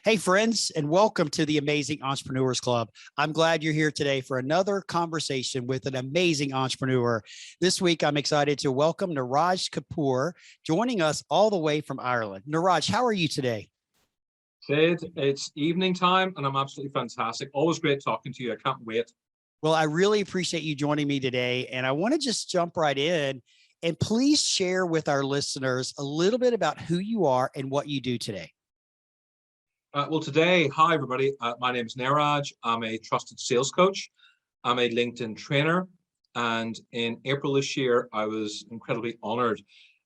Hey, friends, and welcome to the Amazing Entrepreneurs Club. I'm glad you're here today for another conversation with an amazing entrepreneur. This week, I'm excited to welcome Niraj Kapur, joining us all the way from Ireland. Niraj, how are you today? Sid, it's evening time and I'm absolutely fantastic. Always great talking to you. I can't wait. Well, I really appreciate you joining me today. And I want to just jump right in and please share with our listeners a little bit about who you are and what you do today. Well, today, hi, everybody. My name is Niraj. I'm a trusted sales coach. I'm a LinkedIn trainer. And in April this year, I was incredibly honored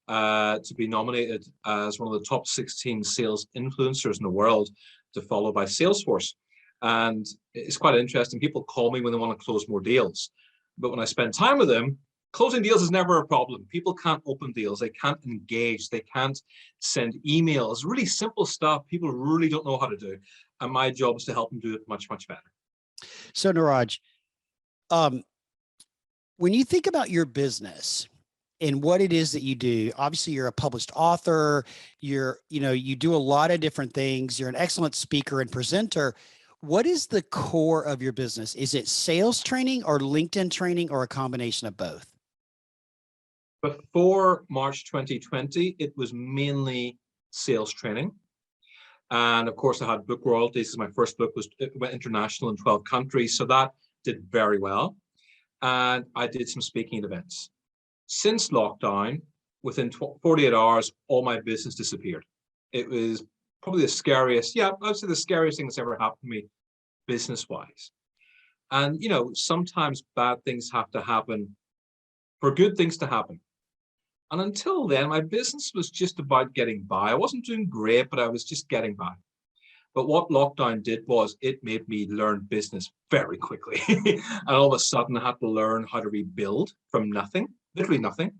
to be nominated as one of the top 16 sales influencers in the world to follow by Salesforce. And it's quite interesting. People call me when they want to close more deals. But when I spend time with them, closing deals is never a problem. People can't open deals. They can't engage. They can't send emails. Really simple stuff people really don't know how to do. And my job is to help them do it much, much better. So, Niraj, when you think about your business and what it is that you do, obviously you're a published author, you do a lot of different things. You're an excellent speaker and presenter. What is the core of your business? Is it sales training or LinkedIn training or a combination of both? Before March 2020, it was mainly sales training. And of course, I had book royalties. My first book went international in 12 countries. So that did very well. And I did some speaking events. Since lockdown, within 48 hours, all my business disappeared. It was probably the scariest, I'd say the scariest thing that's ever happened to me business-wise. And, sometimes bad things have to happen for good things to happen. And until then, my business was just about getting by. I wasn't doing great, but I was just getting by. But what lockdown did was it made me learn business very quickly. And all of a sudden, I had to learn how to rebuild from nothing, literally nothing.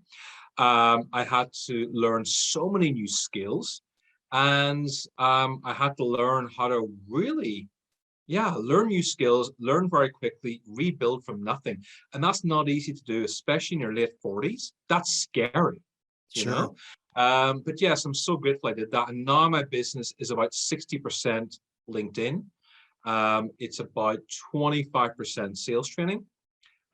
I had to learn so many new skills. And I had to learn how to really learn new skills, learn very quickly, rebuild from nothing. And that's not easy to do, especially in your late 40s. That's scary, Sure. But yes, I'm so grateful I did that. And now my business is about 60% LinkedIn. It's about 25% sales training,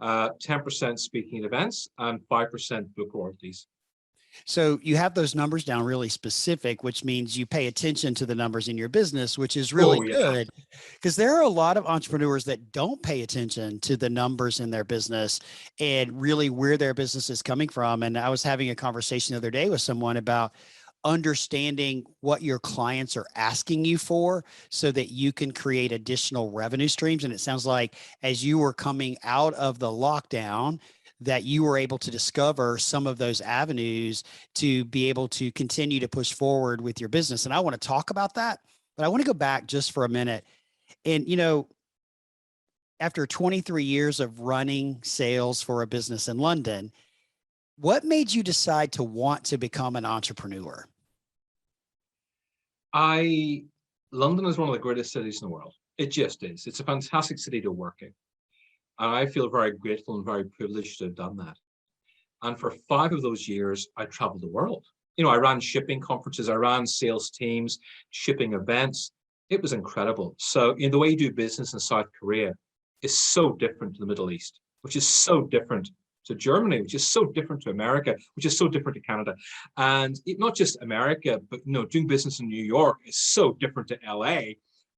10% speaking at events, and 5% book royalties. So you have those numbers down really specific, which means you pay attention to the numbers in your business, which is really good because there are a lot of entrepreneurs that don't pay attention to the numbers in their business and really where their business is coming from. And I was having a conversation the other day with someone about understanding what your clients are asking you for so that you can create additional revenue streams. And it sounds like as you were coming out of the lockdown, that you were able to discover some of those avenues to be able to continue to push forward with your business. And I want to talk about that, but I want to go back just for a minute. And, after 23 years of running sales for a business in London, what made you decide to want to become an entrepreneur? London is one of the greatest cities in the world. It just is. It's a fantastic city to work in. And I feel very grateful and very privileged to have done that. And for 5 of those years, I traveled the world. I ran shipping conferences, I ran sales teams, shipping events. It was incredible. So the way you do business in South Korea is so different to the Middle East, which is so different to Germany, which is so different to America, which is so different to Canada. And not just America, but doing business in New York is so different to LA.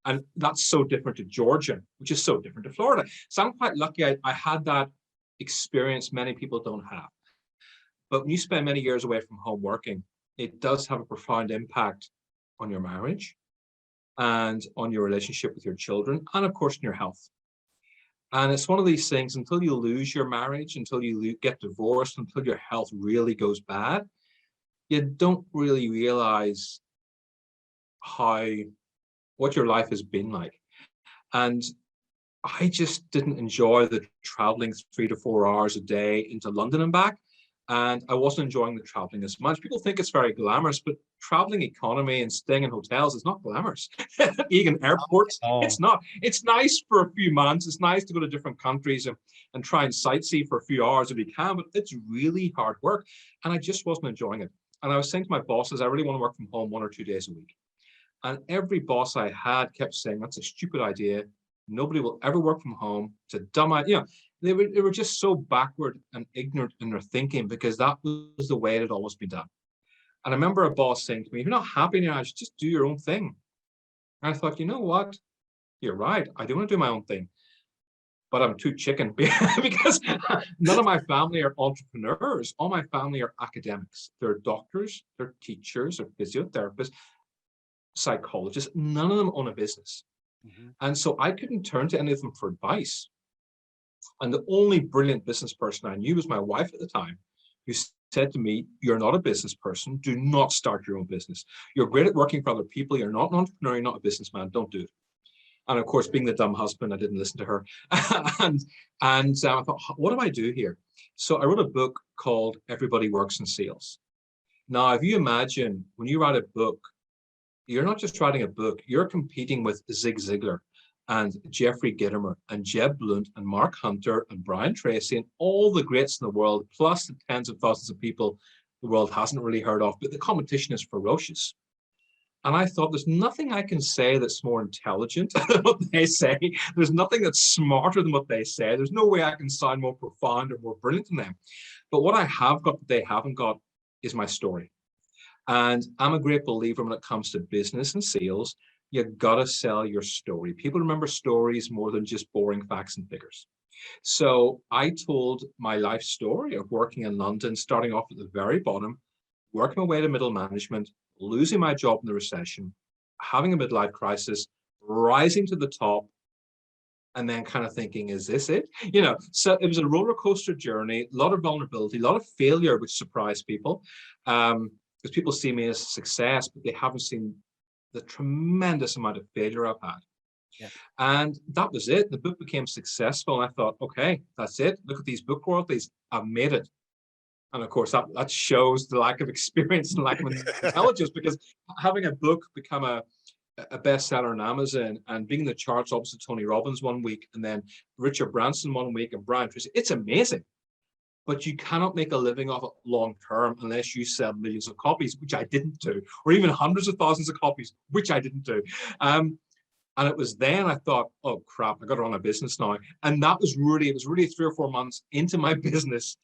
And that's so different to Georgia, which is so different to Florida. So I'm quite lucky I had that experience many people don't have. But when you spend many years away from home working, it does have a profound impact on your marriage and on your relationship with your children, and of course, in your health. And it's one of these things, until you lose your marriage, until you get divorced, until your health really goes bad, you don't really realize what your life has been like. And I just didn't enjoy the traveling 3 to 4 hours a day into London and back. And I wasn't enjoying the traveling as much. People think it's very glamorous, but traveling economy and staying in hotels is not glamorous. Being in airports, it's not. It's nice for a few months. It's nice to go to different countries and try and sightsee for a few hours if you can, but it's really hard work. And I just wasn't enjoying it. And I was saying to my bosses, I really want to work from home 1 or 2 days a week. And every boss I had kept saying, that's a stupid idea. Nobody will ever work from home. It's a dumb idea. You know, they were just so backward and ignorant in their thinking because that was the way it had always been done. And I remember a boss saying to me, if you're not happy, Niraj, just do your own thing. And I thought, you know what? You're right. I do want to do my own thing, but I'm too chicken because none of my family are entrepreneurs. All my family are academics. They're doctors, they're teachers, they're physiotherapists, psychologists. None of them own a business. Mm-hmm. And so I couldn't turn to any of them for advice. And the only brilliant business person I knew was my wife at the time, who said to me, you're not a business person. Do not start your own business. You're great at working for other people. You're not an entrepreneur. You're not a businessman. Don't do it. And of course, being the dumb husband, I didn't listen to her. and I thought, what do I do here? So I wrote a book called Everybody Works in Sales. Now, if you imagine when you write a book, you're not just writing a book, you're competing with Zig Ziglar and Jeffrey Gitomer and Jeb Blunt and Mark Hunter and Brian Tracy and all the greats in the world, plus the tens of thousands of people the world hasn't really heard of, but the competition is ferocious. And I thought, there's nothing I can say that's more intelligent than what they say. There's nothing that's smarter than what they say. There's no way I can sound more profound or more brilliant than them. But what I have got that they haven't got is my story. And I'm a great believer when it comes to business and sales, you gotta sell your story. People remember stories more than just boring facts and figures. So I told my life story of working in London, starting off at the very bottom, working my way to middle management, losing my job in the recession, having a midlife crisis, rising to the top, and then kind of thinking, is this it? You know, so it was a roller coaster journey, a lot of vulnerability, a lot of failure, which surprised people. Because people see me as a success, but they haven't seen the tremendous amount of failure I've had. Yeah. And that was it. The book became successful. And I thought, okay, that's it. Look at these book royalties. I've made it. And of course, that shows the lack of experience and lack of intelligence, because having a book become a bestseller on Amazon and being in the charts opposite Tony Robbins one week and then Richard Branson one week and Brian Tracy, it's amazing. But you cannot make a living off it long term unless you sell millions of copies, which I didn't do, or even hundreds of thousands of copies, which I didn't do. And it was then I thought, oh crap, I got to run a business now. And it was really 3 or 4 months into my business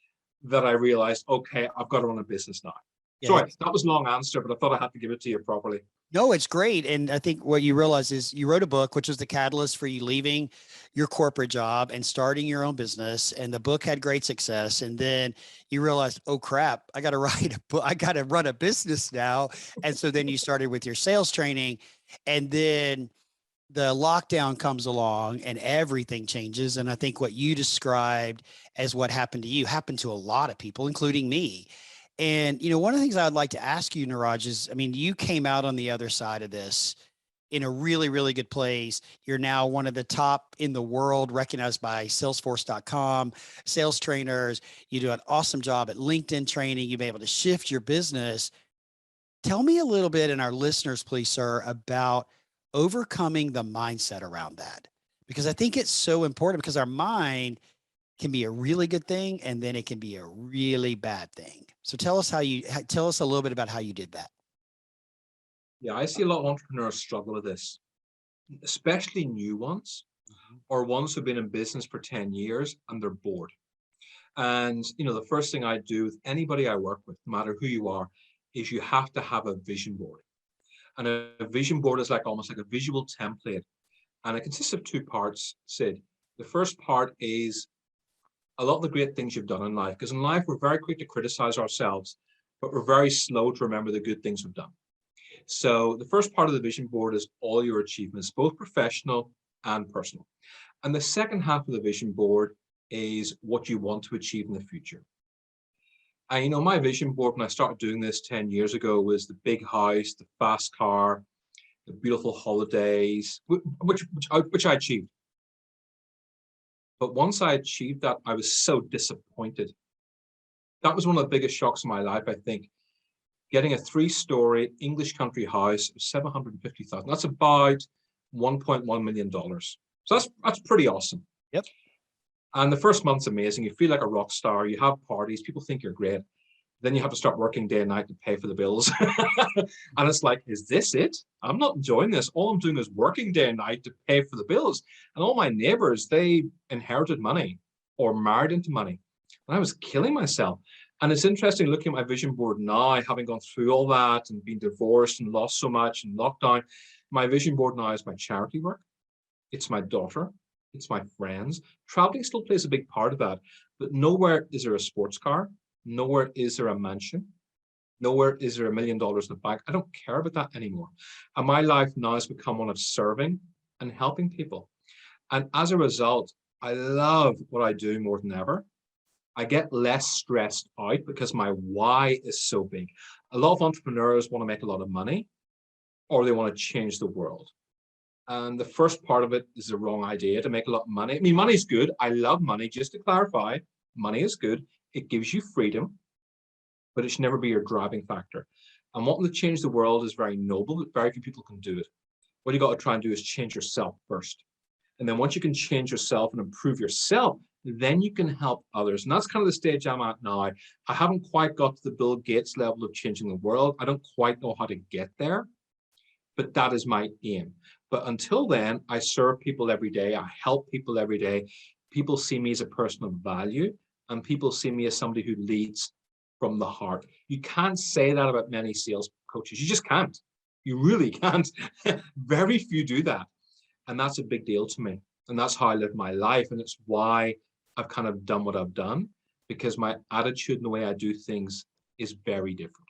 that I realized, okay, I've got to run a business now. Yeah. Sorry, that was a long answer, but I thought I had to give it to you properly. No, it's great. And I think what you realize is you wrote a book, which was the catalyst for you leaving your corporate job and starting your own business. And the book had great success. And then you realized, oh crap, I got to write a book. I got to run a business now. And so then you started with your sales training, and then the lockdown comes along and everything changes. And I think what you described as what happened to you happened to a lot of people, including me. And, you know, one of the things I'd like to ask you, Niraj, is, I mean, you came out on the other side of this in a really, really good place. You're now one of the top in the world, recognized by Salesforce.com, sales trainers. You do an awesome job at LinkedIn training. You've been able to shift your business. Tell me a little bit, and our listeners, please, sir, about overcoming the mindset around that, because I think it's so important, because our mind can be a really good thing and then it can be a really bad thing. So tell us a little bit about how you did that. Yeah, I see a lot of entrepreneurs struggle with this, especially new ones, or ones who've been in business for 10 years and they're bored. And, you know, the first thing I do with anybody I work with, no matter who you are, is you have to have a vision board. And a vision board is almost like a visual template. And it consists of 2 parts, Sid. The first part is a lot of the great things you've done in life, because in life, we're very quick to criticize ourselves, but we're very slow to remember the good things we've done. So the first part of the vision board is all your achievements, both professional and personal. And the second half of the vision board is what you want to achieve in the future. And, you know, my vision board when I started doing this 10 years ago was the big house, the fast car, the beautiful holidays, which I achieved. But once I achieved that, I was so disappointed. That was one of the biggest shocks of my life, I think. Getting a 3-story English country house of $750,000. That's about $1.1 million. So that's pretty awesome. Yep. And the first month's amazing. You feel like a rock star. You have parties. People think you're great. Then you have to start working day and night to pay for the bills. And it's like, is this it? I'm not enjoying this. All I'm doing is working day and night to pay for the bills. And all my neighbors, they inherited money or married into money. And I was killing myself. And it's interesting looking at my vision board now, having gone through all that and been divorced and lost so much and lockdown. My vision board now is my charity work. It's my daughter. It's my friends. Traveling still plays a big part of that. But nowhere is there a sports car. Nowhere is there a mansion. Nowhere is there $1 million in the bank. I don't care about that anymore. And my life now has become one of serving and helping people. And as a result, I love what I do more than ever. I get less stressed out because my why is so big. A lot of entrepreneurs want to make a lot of money, or they want to change the world. And the first part of it is the wrong idea, to make a lot of money. I mean, money is good. I love money. Just to clarify, money is good. It gives you freedom, but it should never be your driving factor. And wanting to change the world is very noble, but very few people can do it. What you got to try and do is change yourself first. And then once you can change yourself and improve yourself, then you can help others. And that's kind of the stage I'm at now. I haven't quite got to the Bill Gates level of changing the world. I don't quite know how to get there, but that is my aim. But until then, I serve people every day. I help people every day. People see me as a person of value, and people see me as somebody who leads from the heart. You can't say that about many sales coaches. You just can't. You really can't. Very few do that. And that's a big deal to me. And that's how I live my life. And it's why I've kind of done what I've done, because my attitude and the way I do things is very different.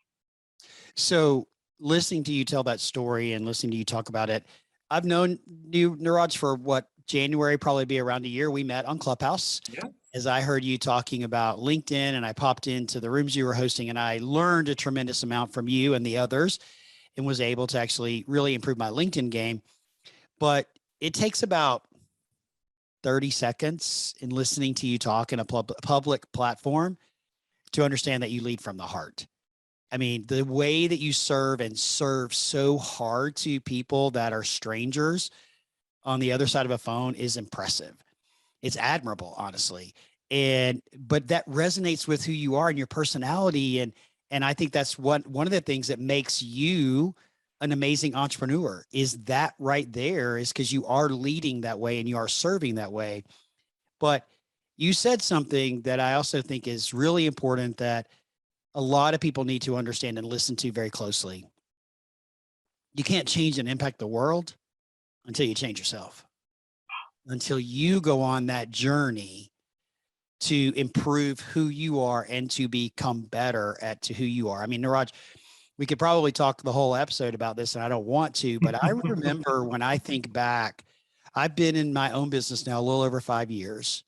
So listening to you tell that story and listening to you talk about it, I've known you, Niraj, for what, January, probably be around a year. We met on Clubhouse. Yeah. As I heard you talking about LinkedIn, and I popped into the rooms you were hosting, and I learned a tremendous amount from you and the others, and was able to actually really improve my LinkedIn game. But it takes about 30 seconds in listening to you talk in a public platform to understand that you lead from the heart. I mean, the way that you serve, and serve so hard to people that are strangers on the other side of a phone, is impressive. It's admirable, honestly. But that resonates with who you are and your personality. And I think that's one of the things that makes you an amazing entrepreneur, is that right there, is because you are leading that way and you are serving that way. But you said something that I also think is really important, that a lot of people need to understand and listen to very closely. You can't change and impact the world until you change yourself, until you go on that journey to improve who you are and to become better at who you are. I mean, Niraj, we could probably talk the whole episode about this, and I don't want to, but I remember when I think back, I've been in my own business now a little over 5 years.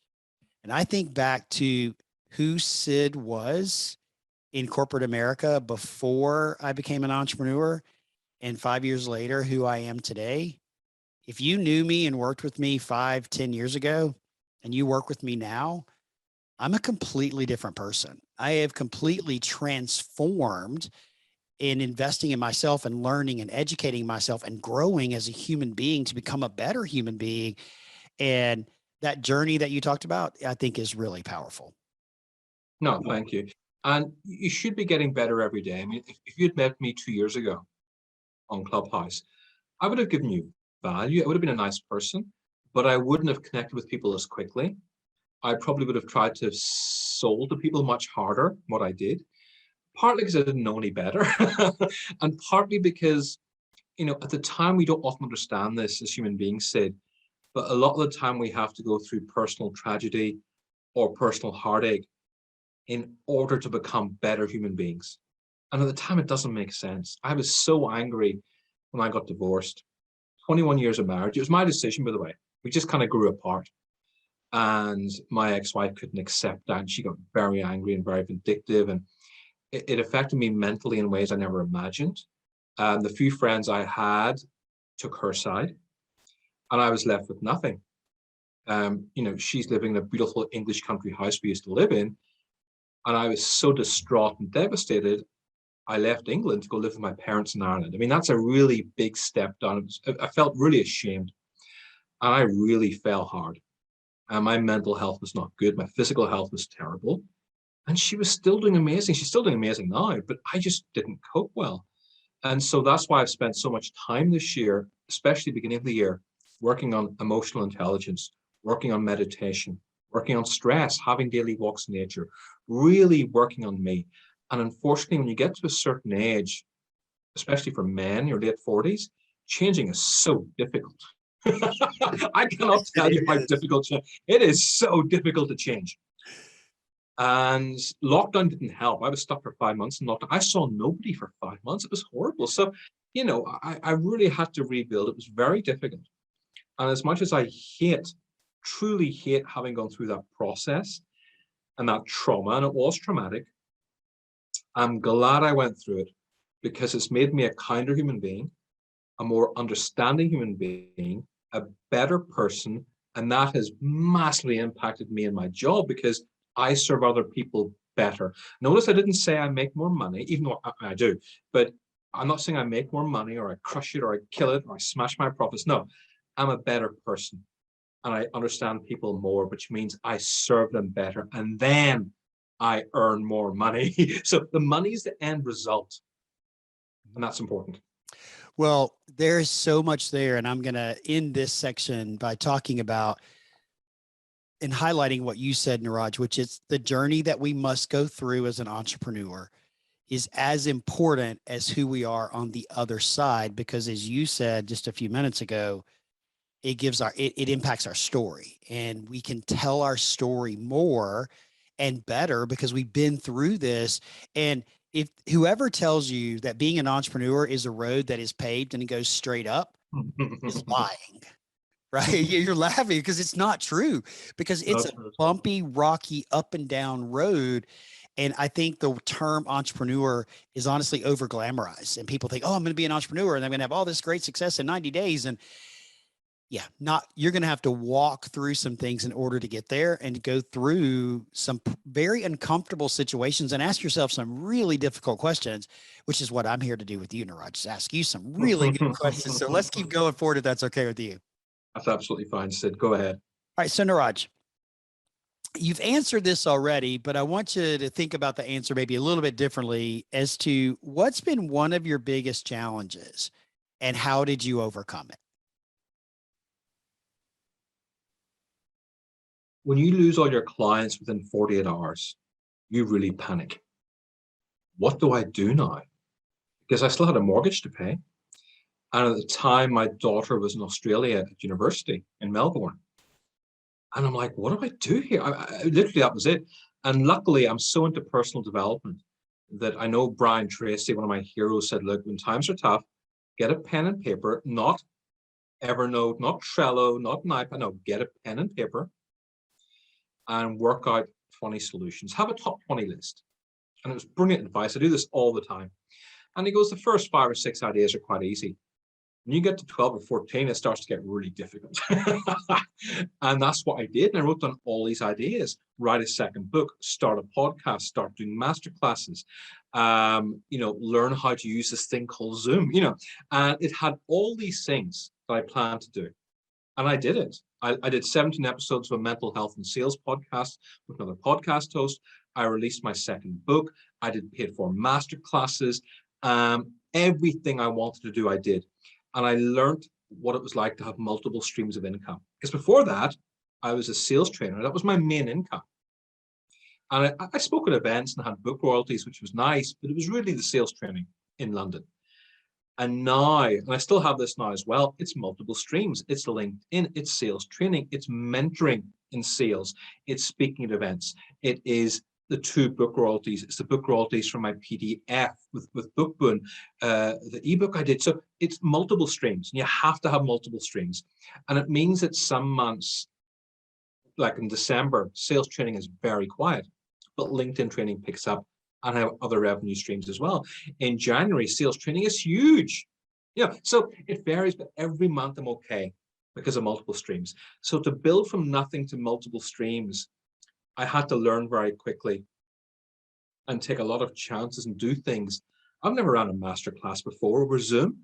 And I think back to who Sid was in corporate America before I became an entrepreneur, and 5 years later, who I am today. If you knew me and worked with me 5, 10 years ago, and you work with me now, I'm a completely different person. I have completely transformed in investing in myself and learning and educating myself and growing as a human being to become a better human being. And that journey that you talked about, I think, is really powerful. No, thank you. And you should be getting better every day. I mean, if you'd met me 2 years ago on Clubhouse, I would have given you value. I would have been a nice person, but I wouldn't have connected with people as quickly. I probably would have tried to sold to people much harder what I did, partly because I didn't know any better, and partly because, at the time, we don't often understand this as human beings, Sid, but a lot of the time we have to go through personal tragedy or personal heartache in order to become better human beings. And at the time, it doesn't make sense. I was so angry when I got divorced. 21 years of marriage. It was my decision, by the way. We just kind of grew apart. And my ex-wife couldn't accept that. And she got very angry and very vindictive. And it affected me mentally in ways I never imagined. The few friends I had took her side, and I was left with nothing. She's living in a beautiful English country house we used to live in. And I was so distraught and devastated, I left England to go live with my parents in Ireland. I mean, that's a really big step down. I felt really ashamed, and I really fell hard. And my mental health was not good. My physical health was terrible. And she was still doing amazing. She's still doing amazing now, but I just didn't cope well. And so that's why I've spent so much time this year, especially beginning of the year, working on emotional intelligence, working on meditation, working on stress, having daily walks in nature, really working on me. And unfortunately, when you get to a certain age, especially for men, your late 40s, changing is so difficult. I cannot tell you how difficult it is. So difficult to change. And lockdown didn't help. I was stuck for 5 months in lockdown. I saw nobody for 5 months. It was horrible. So, I really had to rebuild. It was very difficult. And as much as I truly hate having gone through that process and that trauma, and it was traumatic, I'm glad I went through it because it's made me a kinder human being, a more understanding human being, a better person. And that has massively impacted me in my job because I serve other people better. Notice I didn't say I make more money, even though I do, but I'm not saying I make more money or I crush it or I kill it or I smash my profits. No, I'm a better person and I understand people more, which means I serve them better and then I earn more money. So the money is the end result, and that's important. Well, there's so much there, and I'm going to end this section by talking about and highlighting what you said, Niraj, which is the journey that we must go through as an entrepreneur is as important as who we are on the other side. Because as you said just a few minutes ago, it impacts our story, and we can tell our story more and better because we've been through this. And if whoever tells you that being an entrepreneur is a road that is paved and it goes straight up is lying. Right? You're laughing because it's not true, because it's a bumpy, rocky, up and down road. And I think the term entrepreneur is honestly over glamorized, and people think, oh, I'm going to be an entrepreneur and I'm going to have all this great success in 90 days. And yeah, you're going to have to walk through some things in order to get there and go through some very uncomfortable situations and ask yourself some really difficult questions, which is what I'm here to do with you, Niraj, just ask you some really good questions. So let's keep going forward if that's okay with you. That's absolutely fine, Sid. Go ahead. All right. So Niraj, you've answered this already, but I want you to think about the answer maybe a little bit differently as to what's been one of your biggest challenges and how did you overcome it? When you lose all your clients within 48 hours, you really panic. What do I do now? Because I still had a mortgage to pay. And at the time, my daughter was in Australia at university in Melbourne. And I'm like, what do I do here? Literally, that was it. And luckily, I'm so into personal development that I know Brian Tracy, one of my heroes, said, look, when times are tough, get a pen and paper, not Evernote, not Trello, not an iPad. No, get a pen and paper and work out 20 solutions. Have a top 20 list. And it was brilliant advice. I do this all the time. And he goes, the first 5 or 6 ideas are quite easy. When you get to 12 or 14, it starts to get really difficult. And that's what I did. And I wrote down all these ideas, write a second book, start a podcast, start doing master classes, learn how to use this thing called Zoom, and it had all these things that I planned to do. And I did it. I did 17 episodes of a mental health and sales podcast with another podcast host. I released my second book. I did paid for master classes. Everything I wanted to do, I did. And I learned what it was like to have multiple streams of income. Because before that, I was a sales trainer. That was my main income. And I spoke at events and had book royalties, which was nice, but it was really the sales training in London. And now, and I still have this now as well, it's multiple streams. It's LinkedIn, it's sales training, it's mentoring in sales, it's speaking at events, it is the 2 book royalties, it's the book royalties from my PDF with Bookboon, the ebook I did. So it's multiple streams. You have to have multiple streams. And it means that some months, like in December, sales training is very quiet, but LinkedIn training picks up and I have other revenue streams as well. In January, sales training is huge. So it varies, but every month I'm okay because of multiple streams. So to build from nothing to multiple streams, I had to learn very quickly and take a lot of chances and do things. I've never ran a masterclass before over Zoom.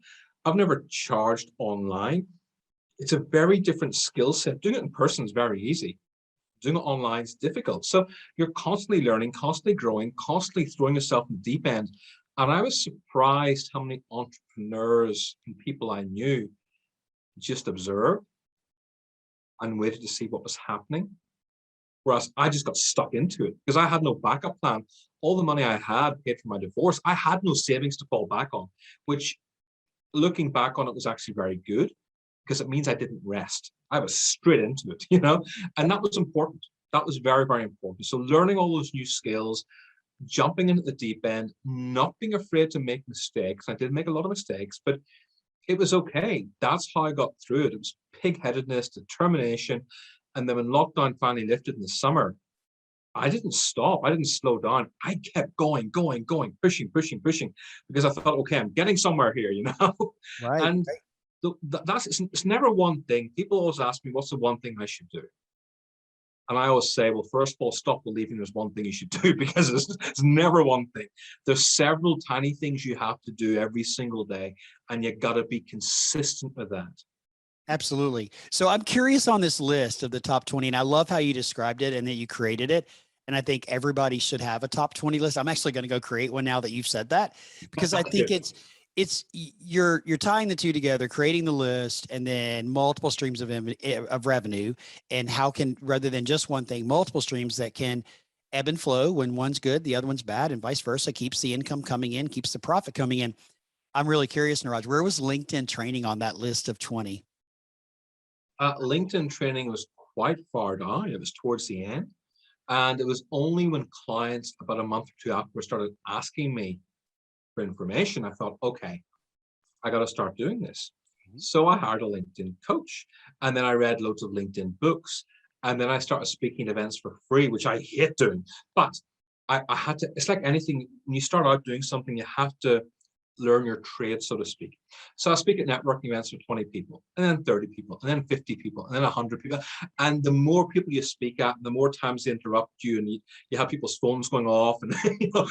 I've never charged online. It's a very different skill set. Doing it in person is very easy. Doing it online is difficult. So you're constantly learning, constantly growing, constantly throwing yourself in the deep end. And I was surprised how many entrepreneurs and people I knew just observed and waited to see what was happening. Whereas I just got stuck into it because I had no backup plan. All the money I had paid for my divorce. I had no savings to fall back on, which looking back on it was actually very good because it means I didn't rest. I was straight into it, and that was important. That was very, very important. So learning all those new skills, jumping into the deep end, not being afraid to make mistakes. I did make a lot of mistakes, but it was okay. That's how I got through it. It was pig-headedness, determination. And then when lockdown finally lifted in the summer, I didn't stop. I didn't slow down. I kept going, pushing, because I thought, okay, I'm getting somewhere here, Right. And it's never one thing. People always ask me, what's the one thing I should do? And I always say, well, first of all, stop believing there's one thing you should do because it's never one thing. There's several tiny things you have to do every single day, and you got to be consistent with that. Absolutely. So I'm curious on this list of the top 20, and I love how you described it and that you created it. And I think everybody should have a top 20 list. I'm actually going to go create one now that you've said that, because I think you're tying the two together, creating the list and then multiple streams of revenue, and how can, rather than just one thing, multiple streams that can ebb and flow. When one's good, the other one's bad, and vice versa, keeps the income coming in, keeps the profit coming in. I'm really curious, Niraj, where was LinkedIn training on that list of 20? LinkedIn training was quite far down. It was towards the end. And it was only when clients about a month or two after started asking me for information, I thought, okay, I got to start doing this. Mm-hmm. So I hired a LinkedIn coach, and then I read loads of LinkedIn books. And then I started speaking at events for free, which I hate doing. But I had to, it's like anything, when you start out doing something, you have to learn your trade, so to speak. So I speak at networking events for 20 people, and then 30 people, and then 50 people, and then 100 people. And the more people you speak at, the more times they interrupt you, and you have people's phones going off, and people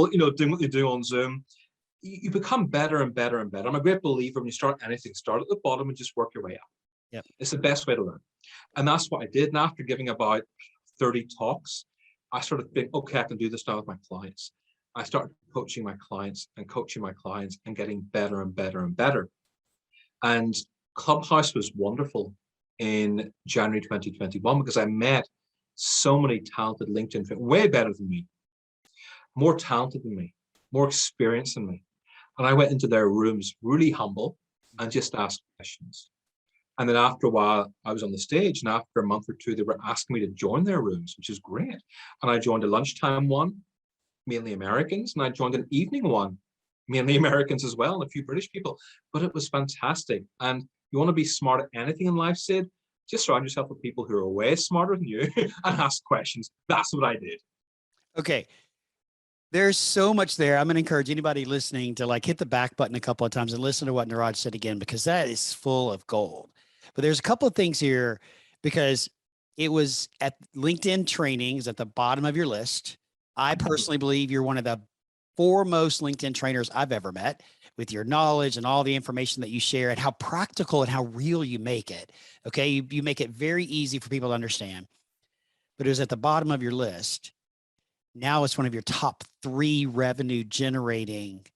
doing what they do on Zoom. You become better and better and better. I'm a great believer when you start anything, start at the bottom and just work your way up. Yep. It's the best way to learn. And that's what I did. And after giving about 30 talks, I started to think, okay, I can do this now with my clients. I started coaching my clients and getting better and better and better. And Clubhouse was wonderful in January 2021 because I met so many talented LinkedIn, way better than me, more talented than me, more experienced than me. And I went into their rooms really humble and just asked questions. And then after a while, I was on the stage, and after a month or two, they were asking me to join their rooms, which is great. And I joined a lunchtime one, mainly Americans, and I joined an evening one, mainly Americans as well, and a few British people. But it was fantastic. And you want to be smart at anything in life, Sid, just surround yourself with people who are way smarter than you and ask questions. That's what I did. Okay. There's so much there. I'm going to encourage anybody listening to hit the back button a couple of times and listen to what Niraj said again, because that is full of gold. But there's a couple of things here, because it was at LinkedIn training is at the bottom of your list. I personally believe you're one of the foremost LinkedIn trainers I've ever met, with your knowledge and all the information that you share and how practical and how real you make it. Okay. You make it very easy for people to understand, but it was at the bottom of your list. Now it's one of your top 3 revenue generating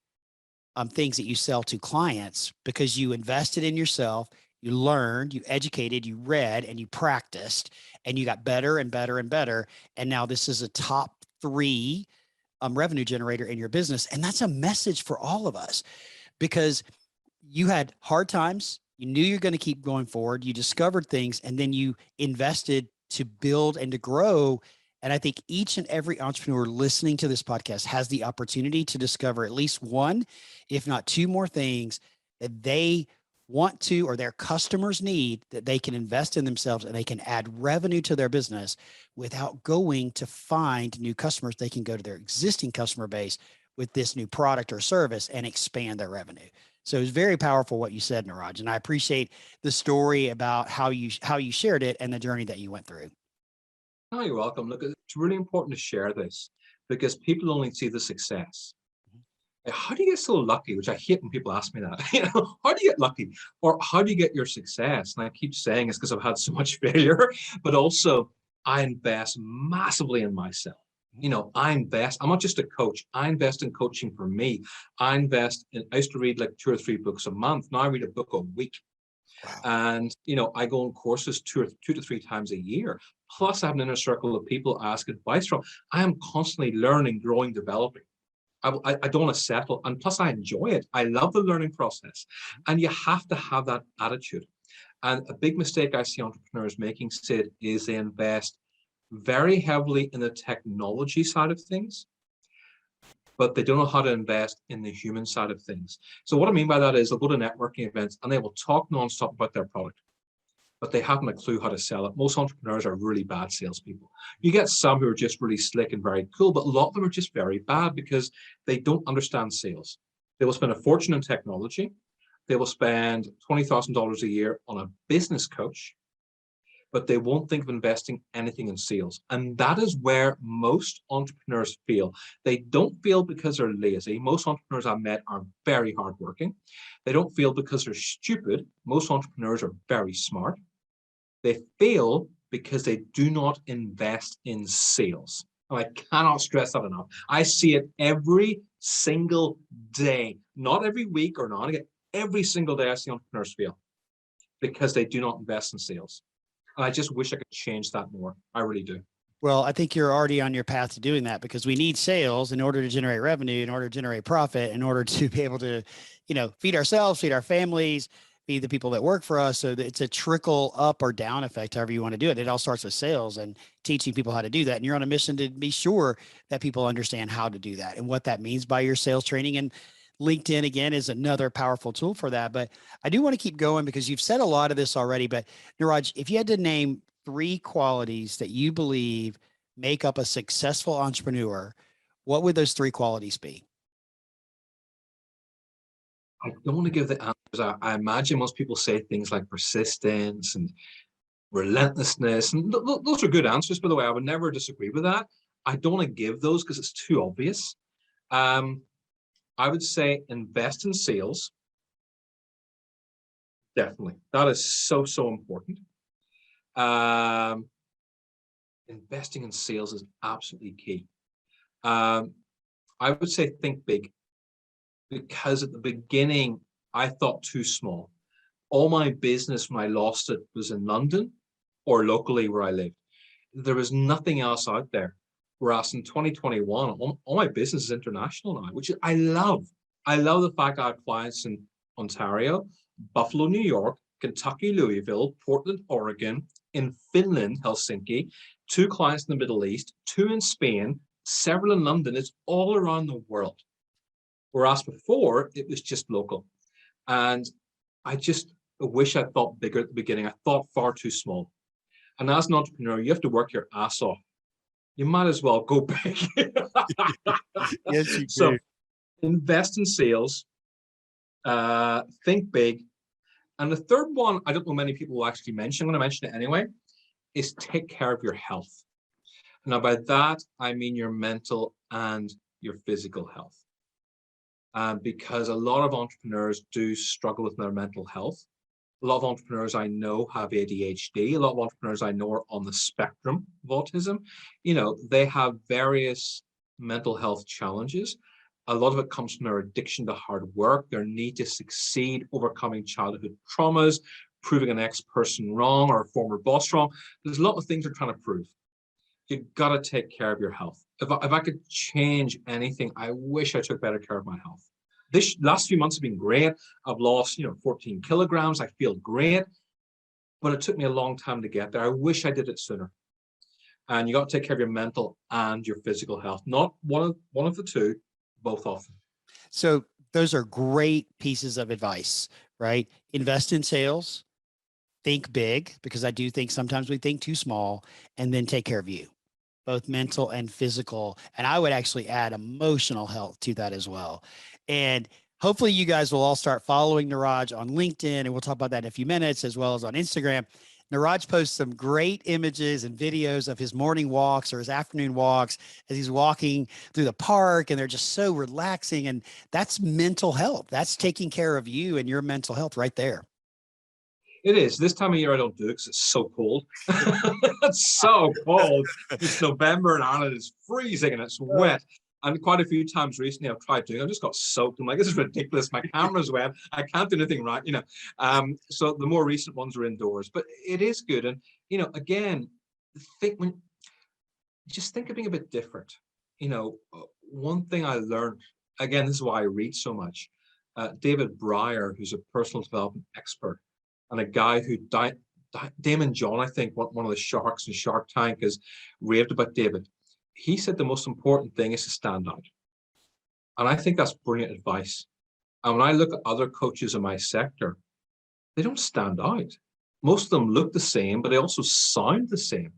things that you sell to clients, because you invested in yourself, you learned, you educated, you read, and you practiced, and you got better and better and better. And now this is a top 3 revenue generator in your business. And that's a message for all of us, because you had hard times. You knew you're going to keep going forward. You discovered things, and then you invested to build and to grow. And I think each and every entrepreneur listening to this podcast has the opportunity to discover at least one, if not 2 more things that they want to, or their customers need, that they can invest in themselves and they can add revenue to their business without going to find new customers. They can go to their existing customer base with this new product or service and expand their revenue. So it was very powerful what you said, Niraj, and I appreciate the story about how you shared it and the journey that you went through. Oh, you're welcome. Look, it's really important to share this because people only see the success. How do you get so lucky? Which I hate when people ask me that. How do you get lucky? Or how do you get your success? And I keep saying it's because I've had so much failure, but also I invest massively in myself. I invest, I'm not just a coach. I invest in coaching for me. I used to read like 2 or 3 books a month. Now I read a book a week. Wow. And, I go on courses two to three times a year. Plus I have an inner circle of people I ask advice from. I am constantly learning, growing, developing. I don't want to settle. And plus, I enjoy it. I love the learning process. And you have to have that attitude. And a big mistake I see entrepreneurs making, Sid, is they invest very heavily in the technology side of things, but they don't know how to invest in the human side of things. So what I mean by that is they'll go to networking events and they will talk nonstop about their product, but they haven't a clue how to sell it. Most entrepreneurs are really bad salespeople. You get some who are just really slick and very cool, but a lot of them are just very bad because they don't understand sales. They will spend a fortune in technology. They will spend $20,000 a year on a business coach, but they won't think of investing anything in sales. And that is where most entrepreneurs fail. They don't fail because they're lazy. Most entrepreneurs I've met are very hardworking. They don't fail because they're stupid. Most entrepreneurs are very smart. They fail because they do not invest in sales. And I cannot stress that enough. I see it every single day, not every week or not again. Every single day I see entrepreneurs fail because they do not invest in sales. And I just wish I could change that more. I really do. Well, I think you're already on your path to doing that because we need sales in order to generate revenue, in order to generate profit, in order to be able to, feed ourselves, feed our families, feed the people that work for us. So it's a trickle up or down effect, however you want to do it. It all starts with sales and teaching people how to do that. And you're on a mission to be sure that people understand how to do that and what that means by your sales training. And LinkedIn, again, is another powerful tool for that. But I do want to keep going because you've said a lot of this already. But Niraj, if you had to name 3 qualities that you believe make up a successful entrepreneur, what would those 3 qualities be? I don't want to give the answers. I imagine most people say things like persistence and relentlessness. And those are good answers, by the way. I would never disagree with that. I don't want to give those because it's too obvious. I would say invest in sales. Definitely. That is so, so important. Investing in sales is absolutely key. I would say think big, because at the beginning, I thought too small. All my business when I lost it was in London or locally where I lived. There was nothing else out there. Whereas in 2021, all my business is international now, which I love. I love the fact I have clients in Ontario, Buffalo, New York, Kentucky, Louisville, Portland, Oregon, in Finland, Helsinki, 2 clients in the Middle East, 2 in Spain, several in London. It's all around the world. Whereas before, it was just local. And I just wish I thought bigger at the beginning. I thought far too small. And as an entrepreneur, you have to work your ass off. You might as well go big. Yes, you So do. invest in sales, think big. And the third one, I don't know many people will actually mention, I'm going to mention it anyway, is take care of your health. Now, by that, I mean your mental and your physical health. Because a lot of entrepreneurs do struggle with their mental health. A lot of entrepreneurs I know have ADHD. A lot of entrepreneurs I know are on the spectrum of autism. They have various mental health challenges. A lot of it comes from their addiction to hard work, their need to succeed, overcoming childhood traumas, proving an ex-person wrong or a former boss wrong. There's a lot of things they're trying to prove. You've got to take care of your health. If I could change anything, I wish I took better care of my health. This last few months have been great. I've lost, 14 kilograms. I feel great, but it took me a long time to get there. I wish I did it sooner. And you got to take care of your mental and your physical health, not one of the two, both of them. So those are great pieces of advice, right? Invest in sales, think big, because I do think sometimes we think too small, and then take care of you, both mental and physical. And I would actually add emotional health to that as well. And hopefully you guys will all start following Niraj on LinkedIn, and we'll talk about that in a few minutes, as well as on Instagram. Niraj posts some great images and videos of his morning walks or his afternoon walks as he's walking through the park, and they're just so relaxing. And that's mental health. That's taking care of you and your mental health right there. It is. This time of year, I don't do it because it's so cold. It's so cold. It's November and it is freezing and it's wet. And quite a few times recently, I've tried doing it. I just got soaked. I'm like, this is ridiculous. My camera's wet. I can't do anything right, So the more recent ones are indoors, but it is good. And, again, just think of being a bit different. One thing I learned, again, this is why I read so much. David Breyer, who's a personal development expert, and a guy who Damon John, I think, one of the sharks in Shark Tank, has raved about David. He said the most important thing is to stand out. And I think that's brilliant advice. And when I look at other coaches in my sector, they don't stand out. Most of them look the same, but they also sound the same.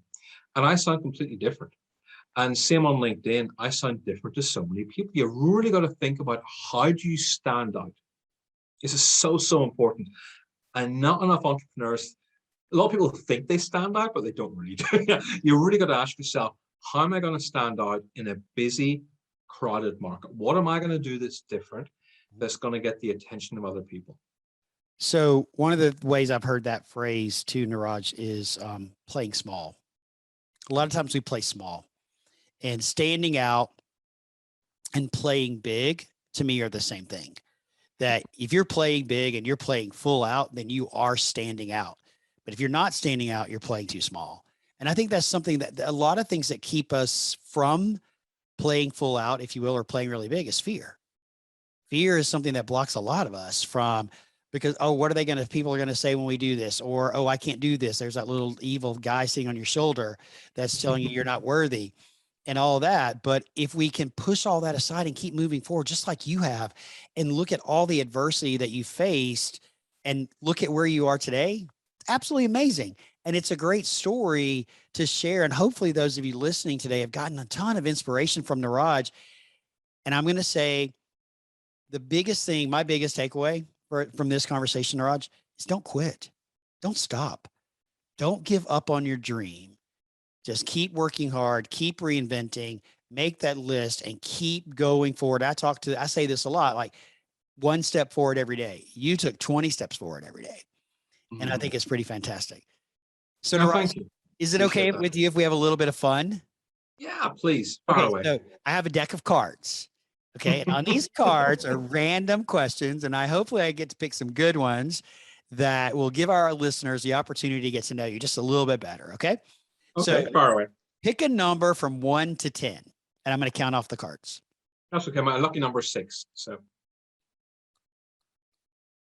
And I sound completely different. And same on LinkedIn, I sound different to so many people. You really got to think about, how do you stand out? This is so, so important. And not enough entrepreneurs, a lot of people think they stand out, but they don't really do. You really got to ask yourself, how am I going to stand out in a busy, crowded market? What am I going to do that's different, that's going to get the attention of other people? So one of the ways I've heard that phrase too, Niraj, is playing small. A lot of times we play small, and standing out and playing big, to me, are the same thing. That if you're playing big and you're playing full out, then you are standing out. But if you're not standing out, you're playing too small. And I think that's something that a lot of things that keep us from playing full out, if you will, or playing really big, is fear. Fear is something that blocks a lot of us from, because, oh, what are people are going to say when we do this? Or, oh, I can't do this. There's that little evil guy sitting on your shoulder that's telling you you're not worthy and all that. But if we can push all that aside and keep moving forward, just like you have, and look at all the adversity that you faced and look at where you are today, absolutely amazing. And it's a great story to share. And hopefully those of you listening today have gotten a ton of inspiration from Niraj. And I'm going to say the biggest thing, my biggest takeaway from this conversation, Niraj, is don't quit. Don't stop. Don't give up on your dream. Just keep working hard, keep reinventing, make that list, and keep going forward. I say this a lot, like one step forward every day. You took 20 steps forward every day. And I think it's pretty fantastic. So, No, Niraj, thank you. is it okay with you if we have a little bit of fun? Yeah, please. Far away. So I have a deck of cards. Okay. And on these cards are random questions, and hopefully I get to pick some good ones that will give our listeners the opportunity to get to know you just a little bit better. Okay. Okay, so far away. Pick a number from 1 to 10, and I'm going to count off the cards. That's okay. My lucky number is 6. So.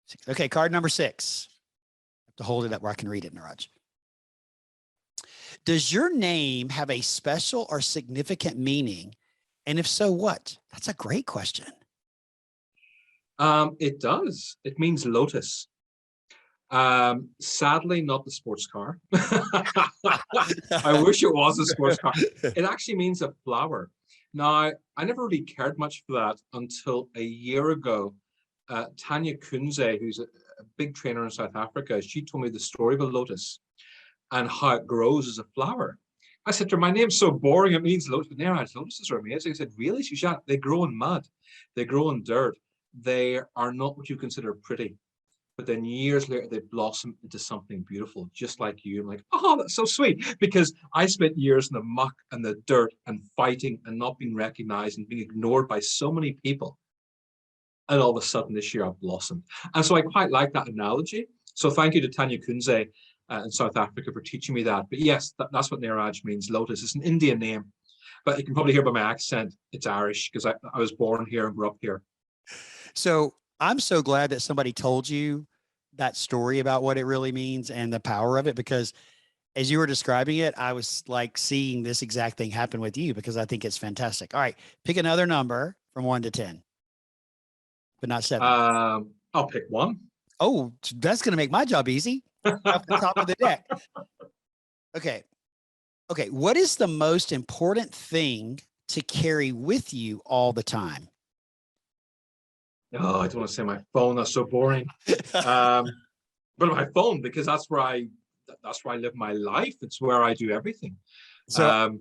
6. Okay. Card number 6. I have to hold it up where I can read it, Niraj. Does your name have a special or significant meaning? And if so, what? That's a great question. It does. It means lotus. Sadly, not the sports car. I wish it was a sports car. It actually means a flower. Now, I never really cared much for that until a year ago. Tanya Kunze, who's a big trainer in South Africa, she told me the story of a lotus and how it grows as a flower. I said to her, my name's so boring, it means lotus. But Niraj, lotuses are amazing. I said, really? She said, they grow in mud. They grow in dirt. They are not what you consider pretty. But then years later, they blossom into something beautiful, just like you. I'm like, oh, that's so sweet. Because I spent years in the muck and the dirt and fighting and not being recognized and being ignored by so many people. And all of a sudden this year I've blossomed. And so I quite like that analogy. So thank you to Tanya Kunze in South Africa for teaching me that. But yes, that's what Niraj means, lotus. It's an Indian name. But you can probably hear by my accent, it's Irish, because I was born here and grew up here. So I'm so glad that somebody told you that story about what it really means and the power of it, because as you were describing it, I was like seeing this exact thing happen with you, because I think it's fantastic. All right. Pick another number from 1 to 10, but not 7. I'll pick 1. Oh, that's going to make my job easy. Off the top of the deck. Okay. What is the most important thing to carry with you all the time? Oh, I don't want to say my phone. That's so boring. But my phone, because that's where that's where I live my life. It's where I do everything. So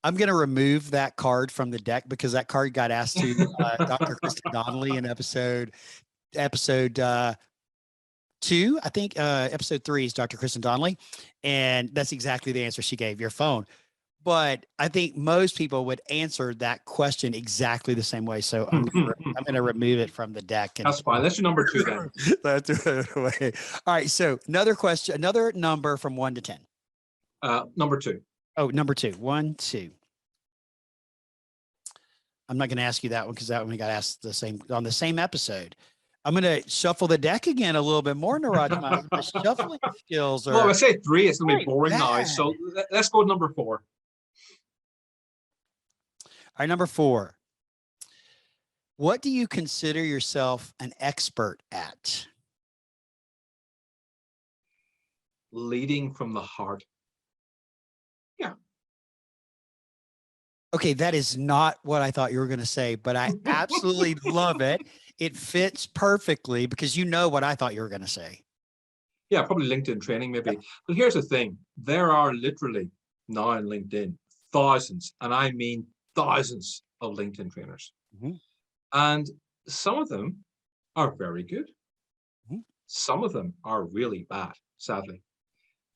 I'm going to remove that card from the deck because that card got asked to Dr. Kristen Donnelly in episode 2. I think episode 3 is Dr. Kristen Donnelly. And that's exactly the answer she gave, your phone. But I think most people would answer that question exactly the same way. So I'm going to remove it from the deck. And that's fine. Let's do number 2 then. Let's throw it away. All right. So another question, another number from 1 to 10. Number 2. Oh, number 2. 1, 2. I'm not going to ask you that one because that one we got asked on the same episode. I'm going to shuffle the deck again a little bit more, Niraj. My shuffling skills are. Well, I say 3. It's going to be boring now. So let's go to number 4. All right, number 4. What do you consider yourself an expert at? Leading from the heart. Yeah. Okay, that is not what I thought you were going to say, but I absolutely love it. It fits perfectly because you know what I thought you were going to say. Yeah, probably LinkedIn training maybe. Yep. But here's the thing. There are literally now on LinkedIn thousands, and I mean thousands of LinkedIn trainers. Mm-hmm. And some of them are very good. Mm-hmm. Some of them are really bad, sadly.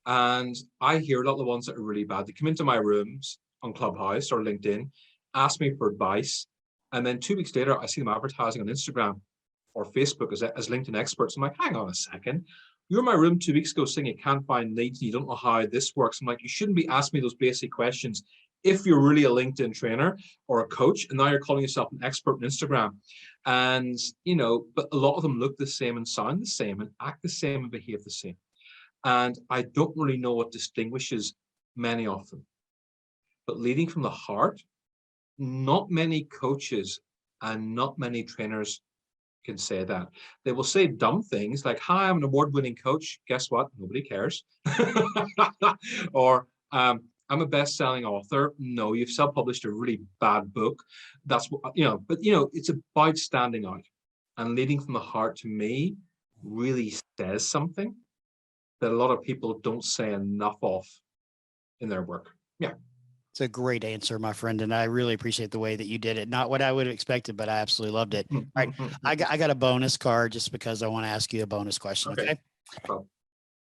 And I hear a lot of the ones that are really bad. They come into my rooms on Clubhouse or LinkedIn, ask me for advice. And then 2 weeks later, I see them advertising on Instagram or Facebook as LinkedIn experts. I'm like, hang on a second. You were in my room 2 weeks ago saying you can't find leads and you don't know how this works. I'm like, you shouldn't be asking me those basic questions if you're really a LinkedIn trainer or a coach, and now you're calling yourself an expert on Instagram. And, but a lot of them look the same and sound the same and act the same and behave the same. And I don't really know what distinguishes many of them. But leading from the heart, not many coaches and not many trainers can say that. They will say dumb things like, hi, I'm an award-winning coach. Guess what? Nobody cares. Or I'm a best-selling author. No, you've self-published a really bad book. That's what, but it's about standing out. And leading from the heart, to me, really says something that a lot of people don't say enough of in their work. Yeah. It's a great answer, my friend, and I really appreciate the way that you did it. Not what I would have expected, but I absolutely loved it. All right, I got a bonus card just because I want to ask you a bonus question. Okay. Well,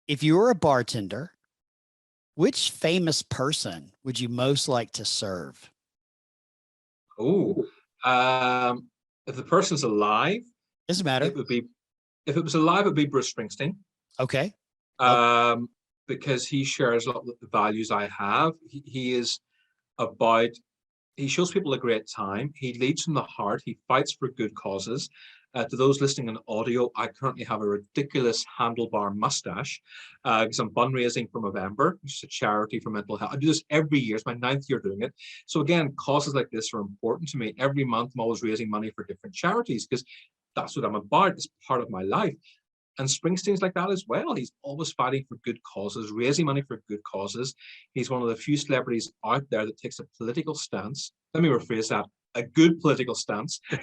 if you were a bartender, which famous person would you most like to serve? Oh, if the person's alive, doesn't matter. If it was alive, it would be Bruce Springsteen. Okay. Because he shares a lot of the values I have. He shows people a great time. He leads from the heart. He fights for good causes. To those listening on audio, I currently have a ridiculous handlebar mustache because I'm fundraising for November, which is a charity for mental health. I do this every year. It's my 9th year doing it. So again, causes like this are important to me. Every month, I'm always raising money for different charities because that's what I'm about. It's part of my life. And Springsteen's like that as well. He's always fighting for good causes, raising money for good causes. He's one of the few celebrities out there that takes a political stance. Let me rephrase that. A good political stance. Nice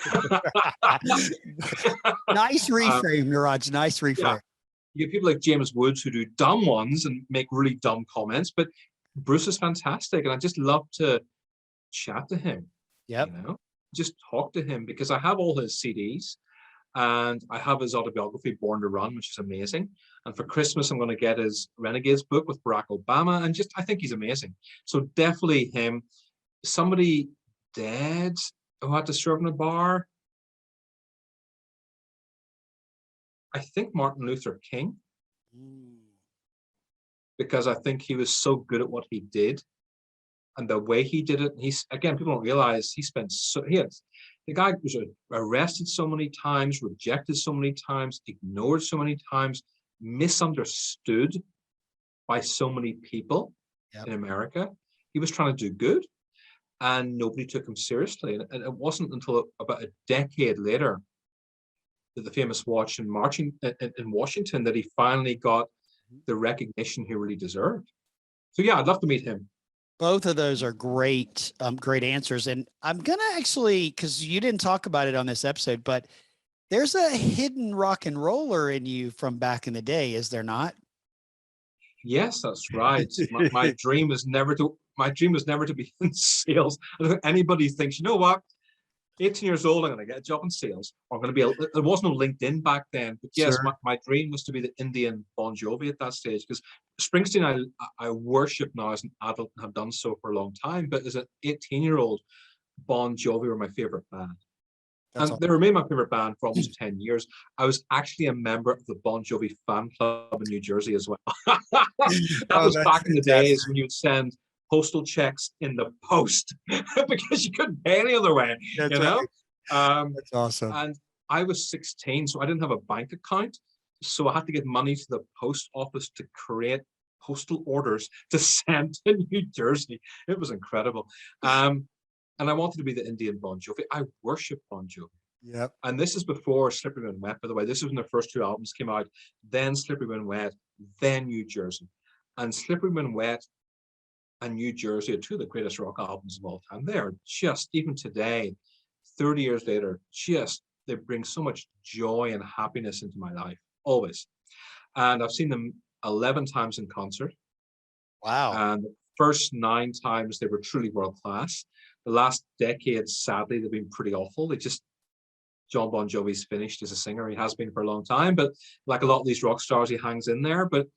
reframe, Niraj. Nice reframe. Yeah. You get people like James Woods who do dumb ones and make really dumb comments, but Bruce is fantastic. And I just love to chat to him. Yep. Just talk to him because I have all his CDs. And I have his autobiography, Born to Run, which is amazing. And for Christmas, I'm going to get his Renegades book with Barack Obama. And I think he's amazing. So definitely him. Somebody dead who had to serve in a bar. I think Martin Luther King. Because I think he was so good at what he did. And the way he did it, again, people don't realize the guy was arrested so many times, rejected so many times, ignored so many times, misunderstood by so many people in America. He was trying to do good and nobody took him seriously. And it wasn't until about a decade later that the famous watch in Washington that he finally got the recognition he really deserved. So yeah, I'd love to meet him. Both of those are great, great answers. And I'm going to actually, because you didn't talk about it on this episode, but there's a hidden rock and roller in you from back in the day, is there not? Yes, that's right. My dream was never to be in sales. I don't think anybody thinks, you know what, 18 years old, I'm going to get a job in sales. Or I'm going to be, there was no LinkedIn back then. But yes, Sure. my dream was to be the Indian Bon Jovi at that stage. Because Springsteen, I worship now as an adult and have done so for a long time. But as an 18-year-old, Bon Jovi were my favorite band. That's And all. they remain my favorite band for almost 10 years. I was actually a member of the Bon Jovi fan club in New Jersey as well. That Oh, was that's back in the fantastic. days when you'd send postal checks in the post because you couldn't pay any other way, That's you right. know? That's awesome. And I was 16, so I didn't have a bank account. So I had to get money to the post office to create postal orders to send to New Jersey. It was incredible. And I wanted to be the Indian Bon Jovi. I worship Bon Jovi. Yep. And this is before Slippery When Wet, by the way. This is when their first two albums came out. Then Slippery When Wet, then New Jersey. And Slippery When Wet and New Jersey are two of the greatest rock albums of all time. They are just, even today, 30 years later, just, they bring so much joy and happiness into my life, always. And I've seen them 11 times in concert. Wow. And the first 9 times they were truly world class. The last decade, sadly, they've been pretty awful. John Bon Jovi's finished as a singer. He has been for a long time, but like a lot of these rock stars, he hangs in there. But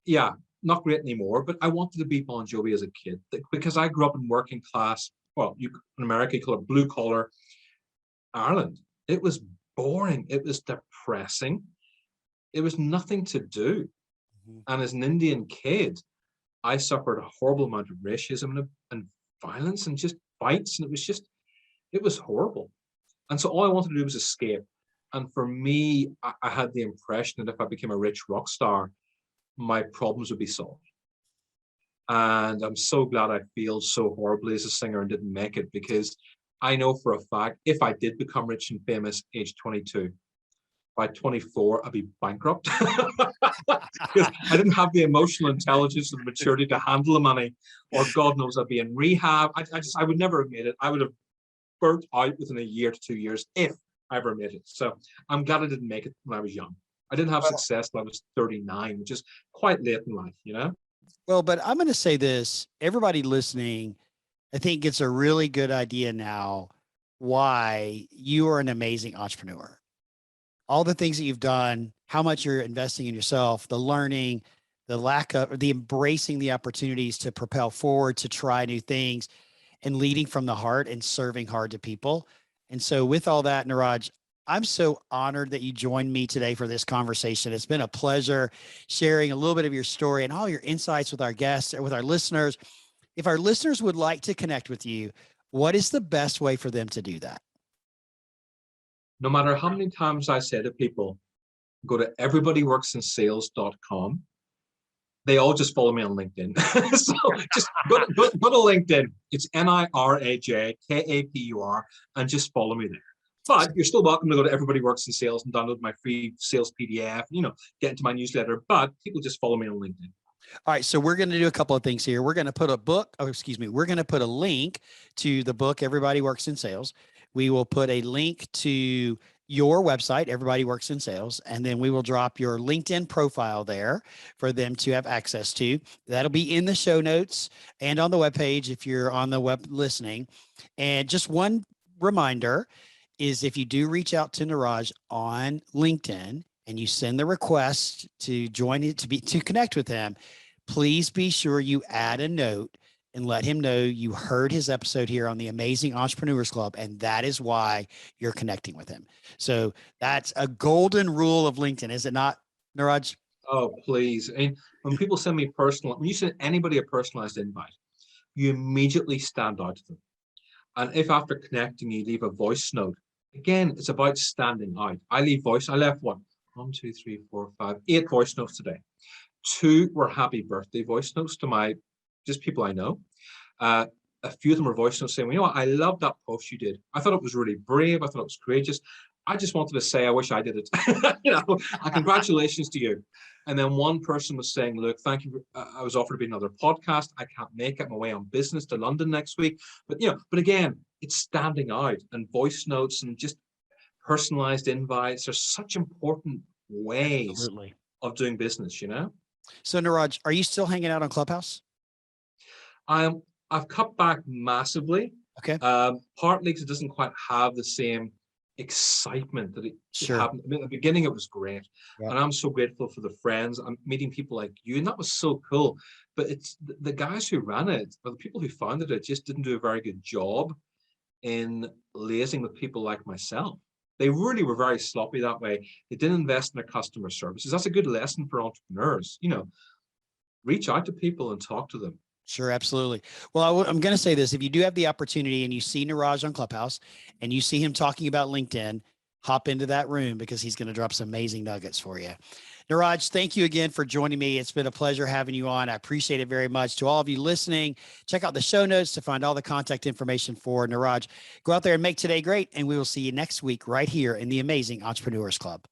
yeah, not great anymore. But I wanted to be Bon Jovi as a kid because I grew up in working class. Well, in America, you call it blue collar Ireland. It was boring. It was depressing. It was nothing to do. Mhm. And as an Indian kid, I suffered a horrible amount of racism and violence and just fights. And it was horrible. And so all I wanted to do was escape. And for me, I had the impression that if I became a rich rock star, my problems would be solved. And I'm so glad I failed so horribly as a singer and didn't make it, because I know for a fact, if I did become rich and famous age 22, by 24, I'd be bankrupt. Because I didn't have the emotional intelligence and maturity to handle the money, or God knows I'd be in rehab. I would never have made it. I would have burnt out within a year to 2 years if I ever made it. So I'm glad I didn't make it when I was young. I didn't have success when I was 39, which is quite late in life, you know? Well, but I'm going to say this, everybody listening, I think gets a really good idea now why you are an amazing entrepreneur. All the things that you've done, how much you're investing in yourself, the learning, the embracing the opportunities to propel forward, to try new things, and leading from the heart and serving hard to people. And so with all that, Niraj, I'm so honored that you joined me today for this conversation. It's been a pleasure sharing a little bit of your story and all your insights with our guests and with our listeners. If our listeners would like to connect with you, what is the best way for them to do that? No matter how many times I say to people, go to everybodyworksinsales.com, they all just follow me on LinkedIn. So just go to LinkedIn. It's NIRAJ KAPUR, and just follow me there. But you're still welcome to go to Everybody Works in Sales and download my free sales PDF, get into my newsletter. But people just follow me on LinkedIn. All right. So we're going to do a couple of things here. We're going to put we're going to put a link to the book, Everybody Works in Sales. We will put a link to your website, Everybody Works in Sales, and then we will drop your LinkedIn profile there for them to have access to. That'll be in the show notes and on the webpage if you're on the web listening. And just one reminder is, if you do reach out to Niraj on LinkedIn and you send the request to join it, to connect with him, please be sure you add a note and let him know you heard his episode here on the Amazing Entrepreneurs Club, and that is why you're connecting with him. So that's a golden rule of LinkedIn, is it not, Niraj? Oh, please. And when people send me when you send anybody a personalized invite, you immediately stand out to them. And if after connecting, you leave a voice note, again, it's about standing out. I left what? 1, 2, 3, 4, 5, 8 voice notes today. 2 were happy birthday voice notes to just people I know. A few of them were voice notes saying, well, you know what, I love that post you did. I thought it was really brave. I thought it was courageous. I just wanted to say, I wish I did it. Congratulations to you. And then one person was saying, look, thank you. I was offered to be another podcast. I can't make it my way on business to London next week. But again, it's standing out, and voice notes and just personalized invites are such important ways Absolutely. of doing business, So Niraj, are you still hanging out on Clubhouse? I've cut back massively, Okay. partly because it doesn't quite have the same excitement that it Sure. happened. I mean, at the beginning, it was great. Yep. And I'm so grateful for the friends. I'm meeting people like you, and that was so cool. But it's the guys who ran it, or the people who founded it, just didn't do a very good job in liaising with people like myself. They really were very sloppy that way. They didn't invest in their customer services. That's a good lesson for entrepreneurs. Reach out to people and talk to them. Sure, absolutely. Well, I'm going to say this. If you do have the opportunity and you see Niraj on Clubhouse and you see him talking about LinkedIn, hop into that room because he's going to drop some amazing nuggets for you. Niraj, thank you again for joining me. It's been a pleasure having you on. I appreciate it very much. To all of you listening, check out the show notes to find all the contact information for Niraj. Go out there and make today great, and we will see you next week right here in the Amazing Entrepreneurs Club.